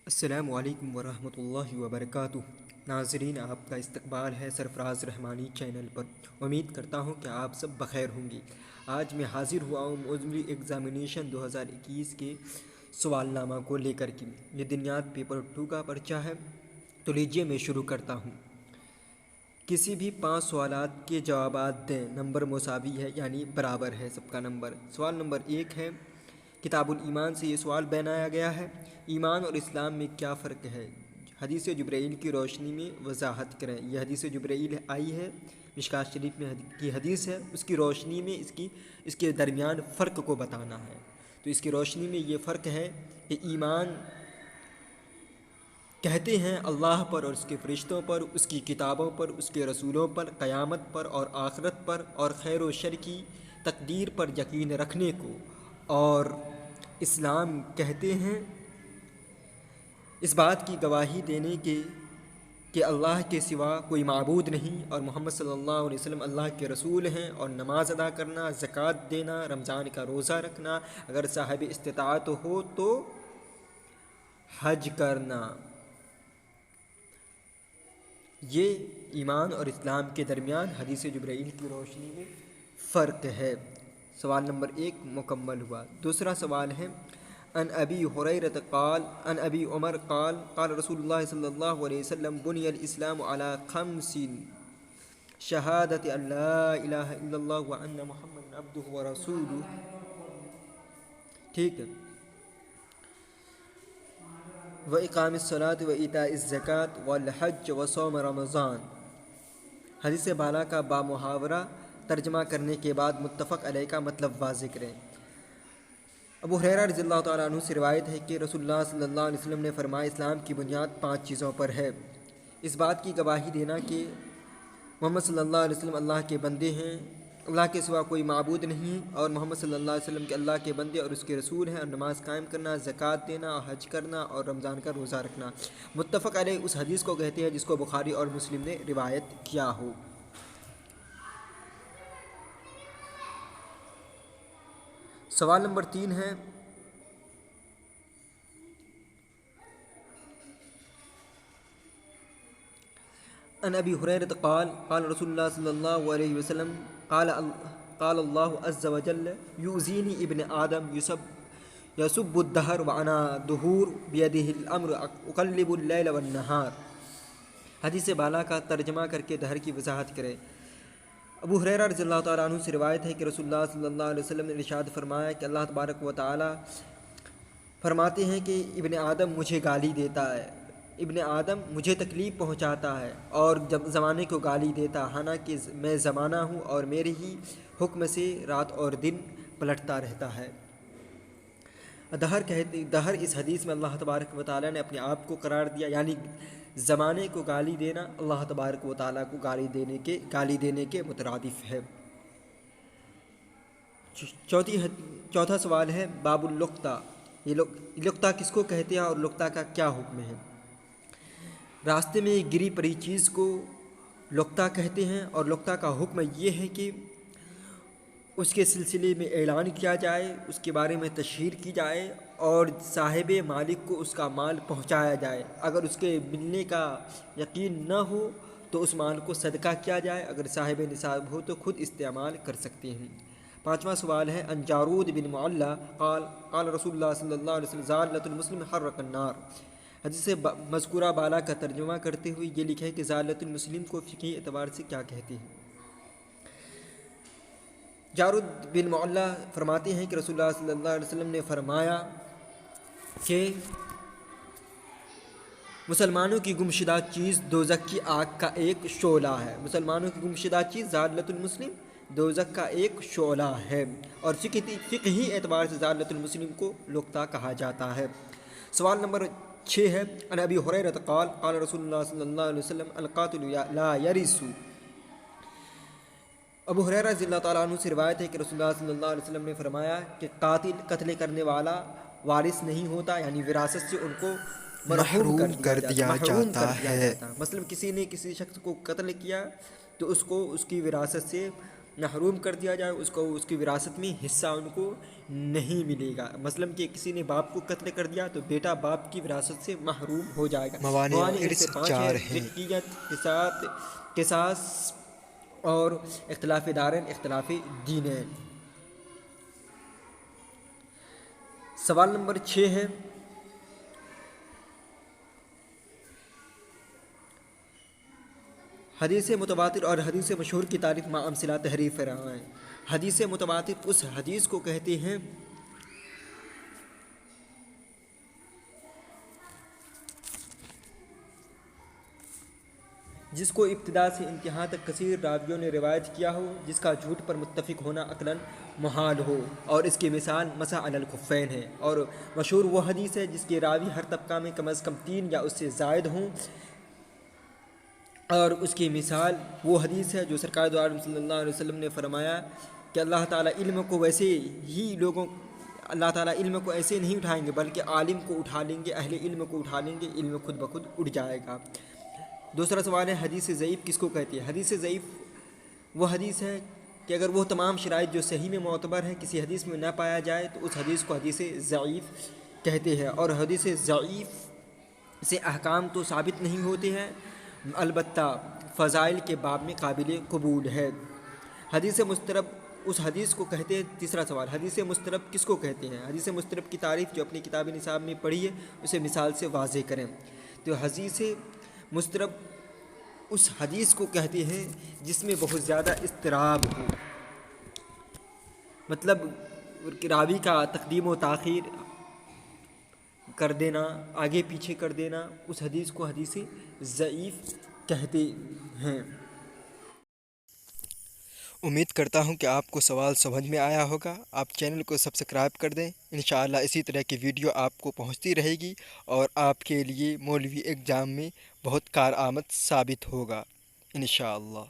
السلام علیکم ورحمۃ اللہ وبرکاتہ۔ ناظرین، آپ کا استقبال ہے سرفراز رحمانی چینل پر۔ امید کرتا ہوں کہ آپ سب بخیر ہوں گے۔ آج میں حاضر ہوا ہوں عضوی ایگزامینیشن 2021 کے سوال نامہ کو لے کر کے۔ یہ دنیات پیپر 2 کا پرچہ ہے، تو لیجیے میں شروع کرتا ہوں۔ کسی بھی 5 سوالات کے جوابات دیں، نمبر مساوی ہے یعنی برابر ہے سب کا نمبر۔ سوال نمبر 1 ہے، کتاب الایمان سے یہ سوال بنایا گیا ہے، ایمان اور اسلام میں کیا فرق ہے؟ حدیث جبرائیل کی روشنی میں وضاحت کریں۔ یہ حدیث جبرائیل آئی ہے، مشکوٰۃ شریف میں کی حدیث ہے، اس کی روشنی میں اس کے درمیان فرق کو بتانا ہے۔ تو اس کی روشنی میں یہ فرق ہے کہ ایمان کہتے ہیں اللہ پر اور اس کے فرشتوں پر، اس کی کتابوں پر، اس کے رسولوں پر، قیامت پر اور آخرت پر اور خیر و شر کی تقدیر پر یقین رکھنے کو، اور اسلام کہتے ہیں اس بات کی گواہی دینے کے کہ اللہ کے سوا کوئی معبود نہیں اور محمد صلی اللہ علیہ وسلم اللہ کے رسول ہیں، اور نماز ادا کرنا، زکوٰۃ دینا، رمضان کا روزہ رکھنا، اگر صاحب استطاعت ہو تو حج کرنا۔ یہ ایمان اور اسلام کے درمیان حدیث جبرائیل کی روشنی میں فرق ہے۔ سوال نمبر 1 مکمل ہوا۔ دوسرا سوال ہے، عن ابی ہریرہ قال عن ابی عمر قال قال رسول اللہ صلی اللہ علیہ وسلم بنی الاسلام علی خمس شہادت ان لا الہ الا اللہ وان محمد عبدہ ورسولہ۔ ٹھیک ہے، وإقام الصلاة وإيتاء الزکاة والحج وصوم رمضان۔ حدیث بالا کا بامحاورہ ترجمہ کرنے کے بعد متفق علیہ کا مطلب واضح کریں۔ ابو ہریرہ رضی اللہ تعالیٰ عنہ سے روایت ہے کہ رسول اللہ صلی اللہ علیہ وسلم نے فرمایا، اسلام کی بنیاد 5 چیزوں پر ہے۔ اس بات کی گواہی دینا کہ محمد صلی اللہ علیہ وسلم اللہ کے بندے ہیں، اللہ کے سوا کوئی معبود نہیں، اور محمد صلی اللہ علیہ وسلم کے اللہ کے بندے اور اس کے رسول ہیں، اور نماز قائم کرنا، زکوٰۃ دینا، حج کرنا اور رمضان کا روزہ رکھنا۔ متفق علیہ اس حدیث کو کہتے ہیں جس کو بخاری اور مسلم نے روایت کیا ہو۔ سوال نمبر 3 ہے، عن ابی ہریرہ قال قال رسول اللہ صلی اللہ علیہ وسلم قال اللہ عز وجل یؤذینی ابن آدم یسب الدہر وانا دہور بیدہ الامر اقلب اللیل والنہار۔ حدیث بالا کا ترجمہ کر کے دہر کی وضاحت کرے۔ ابو ہریرہ رضی اللہ تعالیٰ عنہ سے روایت ہے کہ رسول اللہ صلی اللہ علیہ وسلم نے ارشاد فرمایا کہ اللہ تبارک و تعالیٰ فرماتے ہیں کہ ابن آدم مجھے گالی دیتا ہے، ابن آدم مجھے تکلیف پہنچاتا ہے اور جب زمانے کو گالی دیتا، حالانکہ میں زمانہ ہوں اور میرے ہی حکم سے رات اور دن پلٹتا رہتا ہے۔ دہر اس حدیث میں اللہ تبارک و تعالیٰ نے اپنے آپ کو قرار دیا، یعنی زمانے کو گالی دینا اللہ تبارک و تعالیٰ کو گالی دینے کے مترادف ہے۔ چوتھا سوال ہے، باب اللقطہ۔ یہ لقطہ کس کو کہتے ہیں اور لقطہ کا کیا حکم ہے؟ راستے میں گری پڑی چیز کو لقطہ کہتے ہیں، اور لقطہ کا حکم یہ ہے کہ اس کے سلسلے میں اعلان کیا جائے، اس کے بارے میں تشہیر کی جائے اور صاحب مالک کو اس کا مال پہنچایا جائے۔ اگر اس کے ملنے کا یقین نہ ہو تو اس مال کو صدقہ کیا جائے، اگر صاحب نصاب ہو تو خود استعمال کر سکتے ہیں۔ 5واں سوال ہے، عن جارود بن معلہ قال قال رسول اللہ صلی اللہ علیہ وسلم ضالۃ المسلم حرق النار۔ حدیث مذکورہ بالا کا ترجمہ کرتے ہوئے یہ لکھا ہے کہ ضالۃ المسلم کو فقہی اعتبار سے کیا کہتے ہیں۔ جارود بن معلہ فرماتے ہیں کہ رسول اللہ صلی اللہ علیہ وسلم نے فرمایا کہ مسلمانوں کی گمشدہ چیز دوزخ کی آگ کا ایک شعلہ ہے۔ مسلمانوں کی گمشدہ چیز ضالۃ المسلم دوزخ کا ایک شعلہ ہے، اور فقہی اعتبار سے ضالۃ المسلم کو لقطہ کہا جاتا ہے۔ سوال نمبر 6 ہے، عن ابی ہریرہ قال قال رسول اللہ صلی اللہ علیہ وسلم القاتل لا یرث۔ ابو ہریرہ رضی اللہ تعالیٰ عنہ سے روایت ہے کہ رسول اللہ صلی اللہ علیہ وسلم نے فرمایا کہ قتل کرنے والا وارث نہیں ہوتا، یعنی وراثت سے ان کو محروم کر دیا جاتا ہے۔ مثلا کسی نے کسی شخص کو قتل کیا تو اس کو اس کی وراثت سے محروم کر دیا جائے، اس کو اس کی وراثت میں حصہ ان کو نہیں ملے گا۔ مثلاً کہ کسی نے باپ کو قتل کر دیا تو بیٹا باپ کی وراثت سے محروم ہو جائے گا۔ موانع موانع اس سے ارث 5 ہیں: 4 ہیں۔ ضدیت، قصاص اور اختلاف دارین، اختلاف دینین۔ سوال نمبر 6 ہے، حدیث متواتر اور حدیث مشہور کی تعریف مع امثلہ تحریر فرمائیں۔ حدیث متواتر اس حدیث کو کہتے ہیں جس کو ابتدا سے انتہا تک کثیر راویوں نے روایت کیا ہو، جس کا جھوٹ پر متفق ہونا عقلاً محال ہو، اور اس کی مثال مسح علی الخفین ہے۔ اور مشہور وہ حدیث ہے جس کے راوی ہر طبقہ میں کم از کم 3 یا اس سے زائد ہوں، اور اس کی مثال وہ حدیث ہے جو سرکار دو عالم صلی اللہ علیہ وسلم نے فرمایا کہ اللہ تعالیٰ علم کو ایسے نہیں اٹھائیں گے بلکہ عالم کو اٹھا لیں گے، اہل علم کو اٹھا لیں گے، علم خود بخود اٹھ جائے گا۔ دوسرا سوال ہے، حدیث ضعیف کس کو کہتی ہے؟ حدیث ضعیف وہ حدیث ہے کہ اگر وہ تمام شرائط جو صحیح میں معتبر ہیں کسی حدیث میں نہ پایا جائے تو اس حدیث کو حدیث ضعیف کہتے ہیں۔ اور حدیث ضعیف سے احکام تو ثابت نہیں ہوتے ہیں، البتہ فضائل کے باب میں قابل قبول ہے۔ حدیث مسترب اس حدیث کو کہتے ہیں۔ تیسرا سوال، حدیث مسترب کس کو کہتے ہیں؟ حدیث مسترب کی تعریف جو اپنی کتاب نصاب میں پڑھی ہے اسے مثال سے واضح کریں۔ تو حدیث مسترب اس حدیث کو کہتے ہیں جس میں بہت زیادہ اضطراب ہو، مطلب راوی کا تقدیم و تاخیر کر دینا، آگے پیچھے کر دینا، اس حدیث کو حدیث ضعیف کہتے ہیں۔ امید کرتا ہوں کہ آپ کو سوال سمجھ میں آیا ہوگا۔ آپ چینل کو سبسکرائب کر دیں، انشاءاللہ اسی طرح کی ویڈیو آپ کو پہنچتی رہے گی اور آپ کے لیے مولوی ایگزام میں بہت کارآمد ثابت ہوگا انشاءاللہ۔